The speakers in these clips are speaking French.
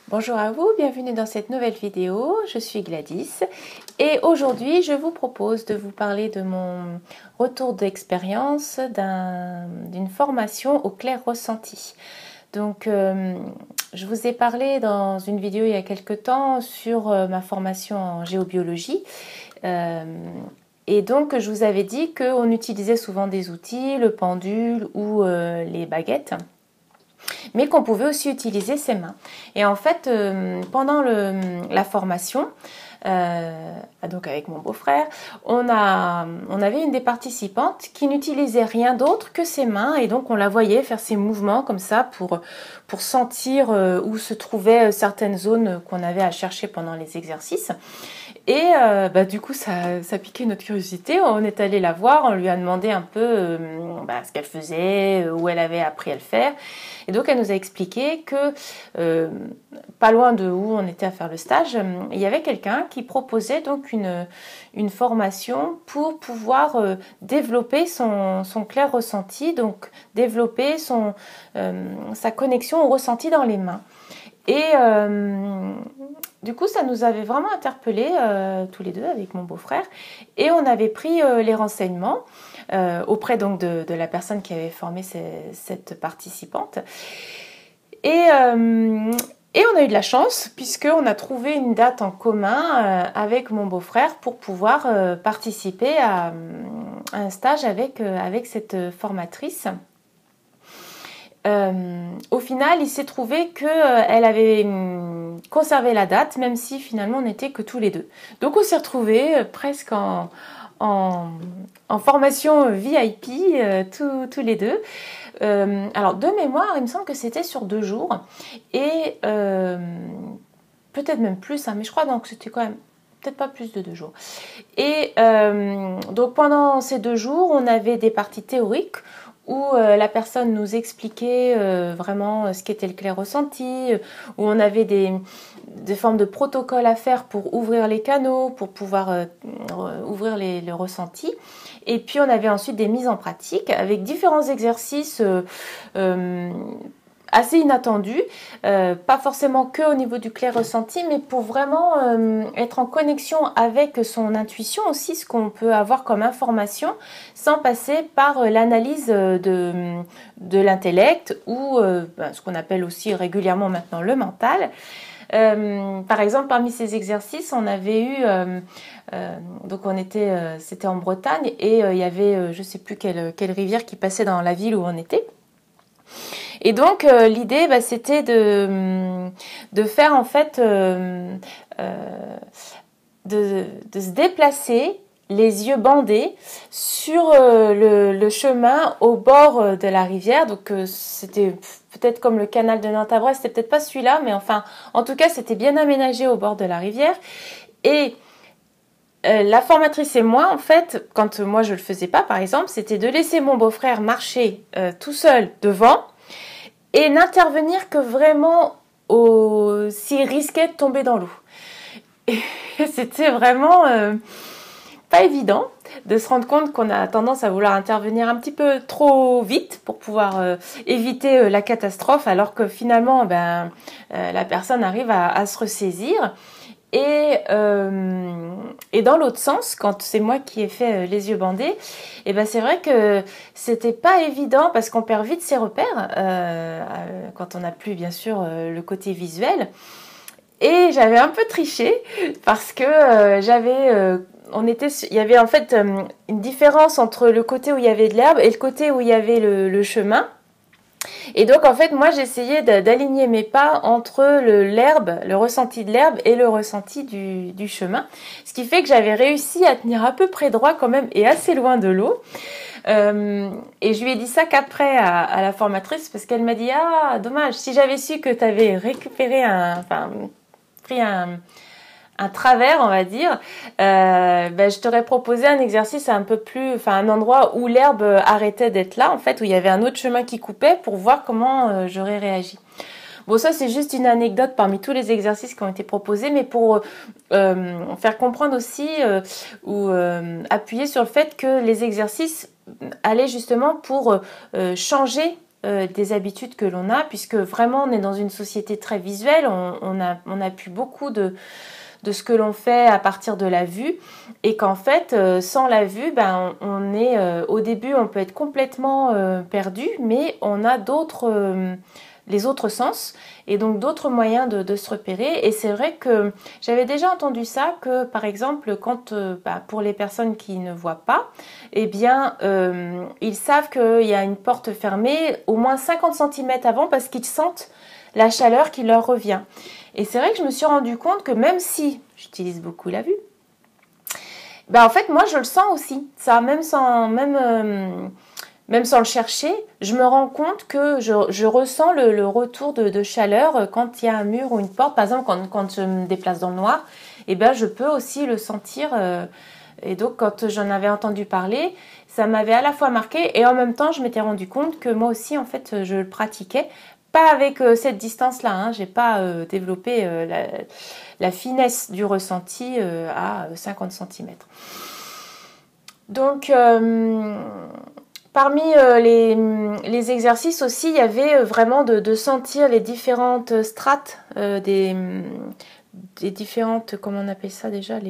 Bonjour à vous, bienvenue dans cette nouvelle vidéo, je suis Gladys et aujourd'hui je vous propose de vous parler de mon retour d'expérience d'une formation au clair ressenti. Donc je vous ai parlé dans une vidéo il y a quelque temps sur ma formation en géobiologie et donc je vous avais dit qu'on utilisait souvent des outils, le pendule ou les baguettes, mais qu'on pouvait aussi utiliser ses mains. Et en fait, pendant la formation, donc avec mon beau-frère, on avait une des participantes qui n'utilisait rien d'autre que ses mains, et donc on la voyait faire ces mouvements comme ça pour sentir où se trouvaient certaines zones qu'on avait à chercher pendant les exercices. Et du coup, ça piquait notre curiosité. On est allé la voir, on lui a demandé un peu ce qu'elle faisait, où elle avait appris à le faire. Et donc, elle nous a expliqué que, pas loin de où on était à faire le stage, il y avait quelqu'un qui proposait donc une formation pour pouvoir développer son clair ressenti, donc développer sa connexion au ressenti dans les mains. Et du coup, ça nous avait vraiment interpellés tous les deux avec mon beau-frère. Et on avait pris les renseignements auprès donc de la personne qui avait formé cette participante. Et on a eu de la chance puisqu'on a trouvé une date en commun avec mon beau-frère pour pouvoir participer à un stage avec cette formatrice. Au final, il s'est trouvé qu'elle avait conservé la date, même si finalement on n'était que tous les deux. Donc on s'est retrouvés presque en formation VIP, tous les deux. Alors de mémoire, il me semble que c'était sur 2 jours, et peut-être même plus, mais je crois donc que c'était quand même peut-être pas plus de 2 jours. Et donc pendant ces 2 jours, on avait des parties théoriques où la personne nous expliquait vraiment ce qu'était le clair ressenti, où on avait des formes de protocoles à faire pour ouvrir les canaux, pour pouvoir ouvrir le ressenti. Et puis on avait ensuite des mises en pratique avec différents exercices assez inattendus, pas forcément que au niveau du clair ressenti, mais pour vraiment être en connexion avec son intuition aussi, ce qu'on peut avoir comme information, sans passer par l'analyse de l'intellect ou ce qu'on appelle aussi régulièrement maintenant le mental. Par exemple, parmi ces exercices, on avait eu donc c'était en Bretagne, et il y avait je sais plus quelle rivière qui passait dans la ville où on était. Et donc l'idée, c'était de faire en fait de se déplacer les yeux bandés sur le chemin au bord de la rivière. Donc c'était peut-être comme le canal de Nantes à Brest, c'était peut-être pas celui-là, mais enfin en tout cas c'était bien aménagé au bord de la rivière. Et la formatrice et moi, en fait, quand moi je le faisais pas par exemple, c'était de laisser mon beau-frère marcher tout seul devant et n'intervenir que vraiment s'il risquait de tomber dans l'eau. Et c'était vraiment pas évident de se rendre compte qu'on a tendance à vouloir intervenir un petit peu trop vite pour pouvoir éviter la catastrophe, alors que finalement la personne arrive à se ressaisir. Et dans l'autre sens, quand c'est moi qui ai fait les yeux bandés, c'est vrai que c'était pas évident parce qu'on perd vite ses repères quand on n'a plus bien sûr le côté visuel. Et j'avais un peu triché parce que il y avait en fait une différence entre le côté où il y avait de l'herbe et le côté où il y avait le chemin. Et donc en fait moi j'essayais d'aligner mes pas entre l'herbe, le ressenti de l'herbe et le ressenti du chemin, ce qui fait que j'avais réussi à tenir à peu près droit quand même et assez loin de l'eau. Et je lui ai dit ça qu'après à la formatrice, parce qu'elle m'a dit ah dommage, si j'avais su que tu avais récupéré pris un travers, on va dire, je t'aurais proposé un exercice un endroit où l'herbe arrêtait d'être là, en fait, où il y avait un autre chemin qui coupait, pour voir comment j'aurais réagi. Bon, ça c'est juste une anecdote parmi tous les exercices qui ont été proposés, mais pour faire comprendre aussi ou appuyer sur le fait que les exercices allaient justement pour changer des habitudes que l'on a, puisque vraiment on est dans une société très visuelle, on appuie beaucoup de ce que l'on fait à partir de la vue, et qu'en fait sans la vue, on est au début on peut être complètement perdu, mais on a les autres sens et donc d'autres moyens de se repérer. Et c'est vrai que j'avais déjà entendu ça, que par exemple quand pour les personnes qui ne voient pas, eh bien ils savent qu'il y a une porte fermée au moins 50 cm avant, parce qu'ils sentent la chaleur qui leur revient. Et c'est vrai que je me suis rendu compte que même si j'utilise beaucoup la vue, en fait moi je le sens aussi, ça, même sans le chercher, je me rends compte que je ressens le retour de chaleur quand il y a un mur ou une porte. Par exemple, quand je me déplace dans le noir, je peux aussi le sentir. Et donc, quand j'en avais entendu parler, ça m'avait à la fois marqué, et en même temps, je m'étais rendu compte que moi aussi, en fait, je le pratiquais. Pas avec cette distance-là, hein. J'ai pas développé la finesse du ressenti à 50 cm. Donc... Parmi les exercices aussi, il y avait vraiment de sentir les différentes strates des différentes, comment on appelle ça déjà,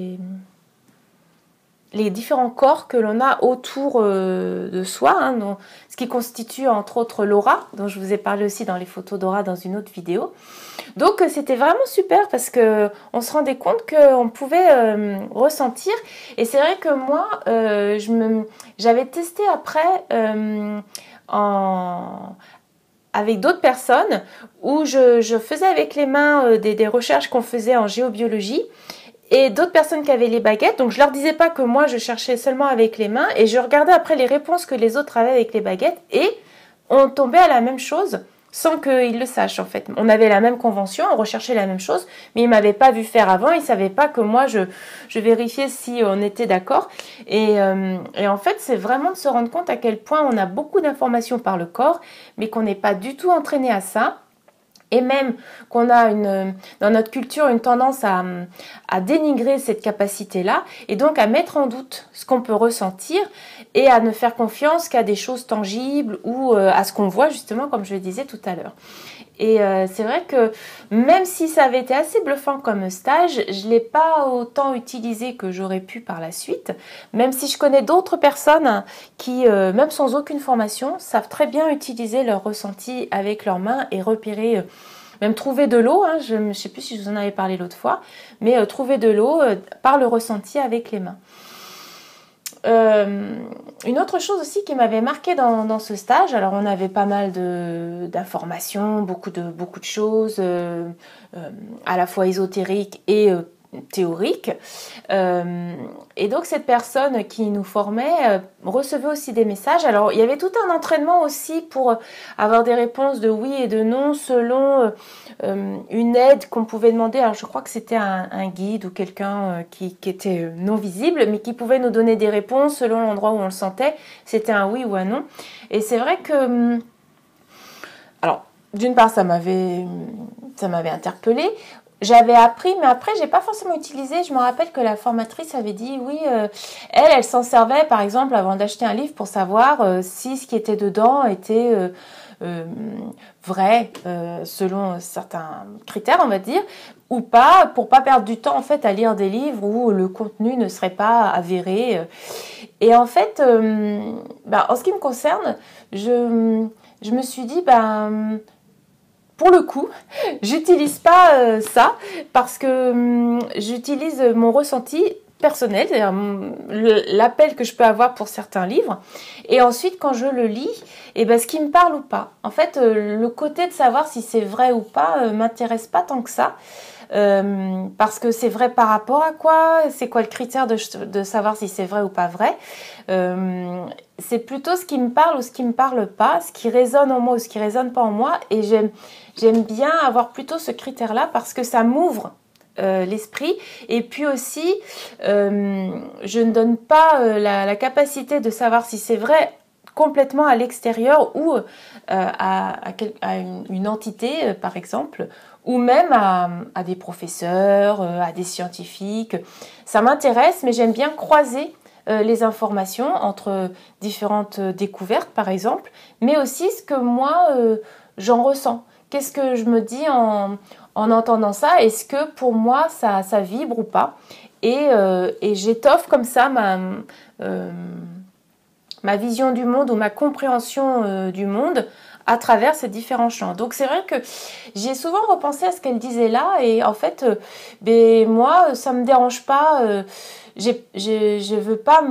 les différents corps que l'on a autour de soi, hein, donc, ce qui constitue entre autres l'aura, dont je vous ai parlé aussi dans les photos d'aura dans une autre vidéo. Donc c'était vraiment super, parce qu'on se rendait compte qu'on pouvait ressentir. Et c'est vrai que moi, j'avais testé après avec d'autres personnes, où je faisais avec les mains des recherches qu'on faisait en géobiologie, et d'autres personnes qui avaient les baguettes. Donc je leur disais pas que moi je cherchais seulement avec les mains, et je regardais après les réponses que les autres avaient avec les baguettes, et on tombait à la même chose sans qu'ils le sachent en fait. On avait la même convention, on recherchait la même chose, mais ils m'avaient pas vu faire avant, ils savaient pas que moi je vérifiais si on était d'accord. Et en fait c'est vraiment de se rendre compte à quel point on a beaucoup d'informations par le corps, mais qu'on n'est pas du tout entraîné à ça. Et même qu'on a dans notre culture une tendance à dénigrer cette capacité-là, et donc à mettre en doute ce qu'on peut ressentir, et à ne faire confiance qu'à des choses tangibles, ou à ce qu'on voit justement, comme je le disais tout à l'heure. Et c'est vrai que même si ça avait été assez bluffant comme stage, je ne l'ai pas autant utilisé que j'aurais pu par la suite, même si je connais d'autres personnes qui, même sans aucune formation, savent très bien utiliser leur ressenti avec leurs mains et repérer, même trouver de l'eau, hein, je ne sais plus si je vous en avais parlé l'autre fois, mais trouver de l'eau par le ressenti avec les mains. Une autre chose aussi qui m'avait marqué dans ce stage, alors on avait pas mal d'informations, beaucoup de choses, à la fois ésotériques et théoriques. Et donc cette personne qui nous formait recevait aussi des messages. Alors il y avait tout un entraînement aussi pour avoir des réponses de oui et de non selon une aide qu'on pouvait demander. Alors je crois que c'était un guide ou quelqu'un qui était non visible, mais qui pouvait nous donner des réponses selon l'endroit où on le sentait. C'était un oui ou un non. Et c'est vrai que... Alors d'une part ça m'avait interpellée. J'avais appris, mais après, j'ai pas forcément utilisé. Je me rappelle que la formatrice avait dit, oui, elle s'en servait, par exemple, avant d'acheter un livre pour savoir si ce qui était dedans était vrai, selon certains critères, on va dire, ou pas, pour pas perdre du temps, en fait, à lire des livres où le contenu ne serait pas avéré. Et en fait, en ce qui me concerne, je me suis dit, pour le coup, j'utilise pas ça, parce que j'utilise mon ressenti personnel, c'est-à-dire l'appel que je peux avoir pour certains livres, et ensuite quand je le lis, ce qui me parle ou pas. En fait, le côté de savoir si c'est vrai ou pas m'intéresse pas tant que ça, parce que c'est vrai par rapport à quoi, c'est quoi le critère de savoir si c'est vrai ou pas vrai. C'est plutôt ce qui me parle ou ce qui me parle pas, ce qui résonne en moi ou ce qui résonne pas en moi, et j'aime bien avoir plutôt ce critère-là, parce que ça m'ouvre l'esprit, et puis aussi je ne donne pas la capacité de savoir si c'est vrai complètement à l'extérieur, ou à une entité par exemple, ou même à des professeurs, à des scientifiques. Ça m'intéresse, mais j'aime bien croiser les informations entre différentes découvertes, par exemple, mais aussi ce que moi, j'en ressens. Qu'est-ce que je me dis en entendant ça? Est-ce que pour moi, ça vibre ou pas? Et j'étoffe comme ça ma vision du monde ou ma compréhension du monde à travers ces différents champs. Donc c'est vrai que j'ai souvent repensé à ce qu'elle disait là et en fait, moi, ça me dérange pas. Je veux pas,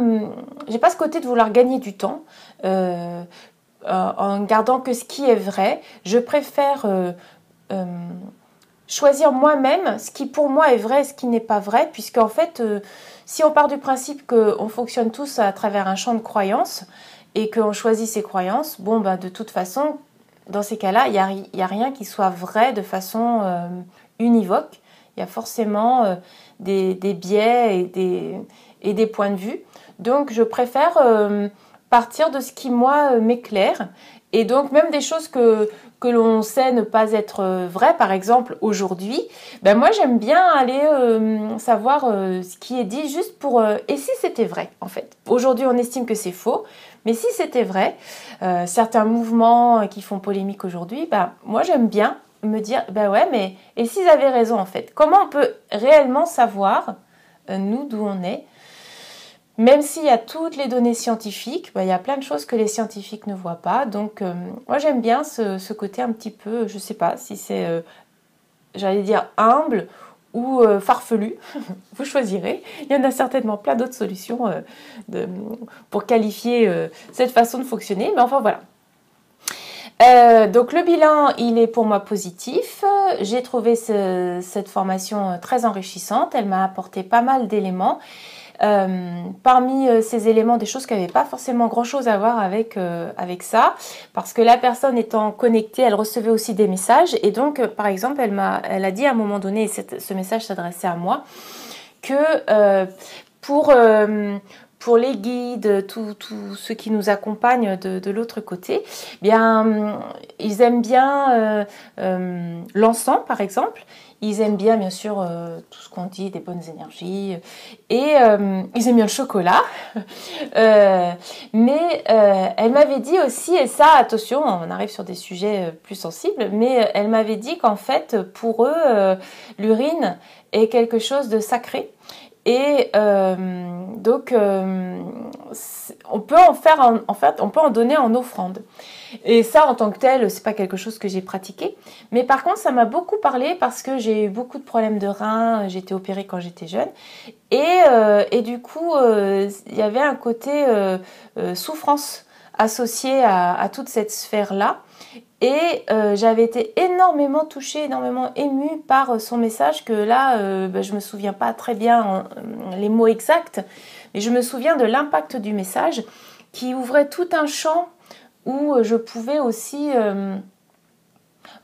j'ai pas ce côté de vouloir gagner du temps en gardant que ce qui est vrai. Je préfère choisir moi-même ce qui pour moi est vrai et ce qui n'est pas vrai, puisque en fait, si on part du principe qu'on fonctionne tous à travers un champ de croyances et qu'on choisit ses croyances, bon, de toute façon, dans ces cas-là, il n'y a rien qui soit vrai de façon univoque. Il y a forcément des biais et des points de vue. Donc, je préfère partir de ce qui, moi, m'éclaire. Et donc, même des choses que l'on sait ne pas être vraies, par exemple, aujourd'hui, moi, j'aime bien aller savoir ce qui est dit juste pour... et si c'était vrai, en fait. Aujourd'hui, on estime que c'est faux, mais si c'était vrai, certains mouvements qui font polémique aujourd'hui, moi, j'aime bien me dire, ouais, mais et s'ils avaient raison, en fait? Comment on peut réellement savoir, nous, d'où on est? Même s'il y a toutes les données scientifiques, il y a plein de choses que les scientifiques ne voient pas. Donc, moi, j'aime bien ce côté un petit peu, je ne sais pas si c'est, j'allais dire, humble ou farfelu. Vous choisirez. Il y en a certainement plein d'autres solutions pour qualifier cette façon de fonctionner. Mais enfin, voilà. Donc, le bilan, il est pour moi positif. J'ai trouvé cette formation très enrichissante. Elle m'a apporté pas mal d'éléments. Parmi ces éléments, des choses qui n'avaient pas forcément grand chose à voir avec ça, parce que la personne étant connectée, elle recevait aussi des messages, et donc par exemple elle a dit à un moment donné, et ce message s'adressait à moi, que pour les guides, tous ceux qui nous accompagnent de l'autre côté, ils aiment bien l'encens par exemple. Ils aiment bien sûr, tout ce qu'on dit, des bonnes énergies. Et ils aiment bien le chocolat. Mais elle m'avait dit aussi, et ça, attention, on arrive sur des sujets plus sensibles, mais elle m'avait dit qu'en fait, pour eux, l'urine est quelque chose de sacré. Et donc, on peut on peut en donner en offrande. Et ça, en tant que tel, c'est pas quelque chose que j'ai pratiqué. Mais par contre, ça m'a beaucoup parlé parce que j'ai eu beaucoup de problèmes de reins. J'ai été opérée quand j'étais jeune. Et du coup, il y avait un côté souffrance associé à toute cette sphère-là. Et j'avais été énormément touchée, énormément émue par son message que là, je me souviens pas très bien les mots exacts, mais je me souviens de l'impact du message qui ouvrait tout un champ où je pouvais aussi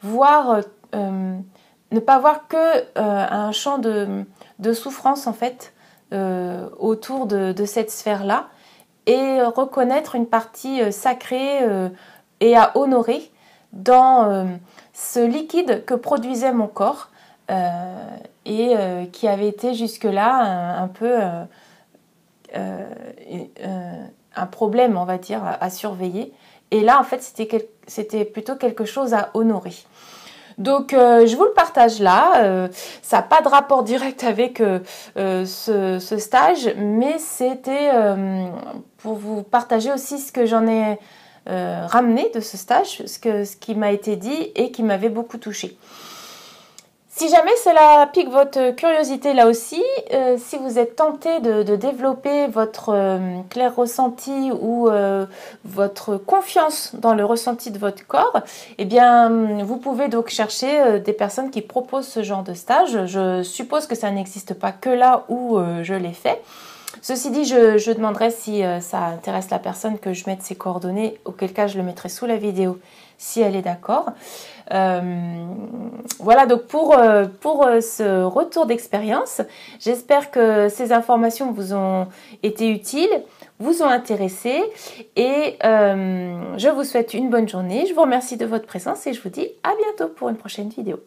voir, ne pas voir que un champ de souffrance en fait autour de cette sphère-là et reconnaître une partie sacrée et à honorer dans ce liquide que produisait mon corps et qui avait été jusque-là un peu un problème, on va dire, à surveiller. Et là, en fait, c'était plutôt quelque chose à honorer. Donc, je vous le partage là. Ça n'a pas de rapport direct avec ce stage, mais c'était pour vous partager aussi ce que j'en ai ramené de ce stage, ce qui m'a été dit et qui m'avait beaucoup touchée. Si jamais cela pique votre curiosité là aussi, si vous êtes tenté de développer votre clair ressenti ou votre confiance dans le ressenti de votre corps, eh bien, vous pouvez donc chercher des personnes qui proposent ce genre de stage. Je suppose que ça n'existe pas que là où je l'ai fait. Ceci dit, je demanderai si ça intéresse la personne que je mette ses coordonnées, auquel cas je le mettrai sous la vidéo si elle est d'accord. Voilà donc pour ce retour d'expérience. J'espère que ces informations vous ont été utiles, vous ont intéressé et je vous souhaite une bonne journée. Je vous remercie de votre présence et je vous dis à bientôt pour une prochaine vidéo.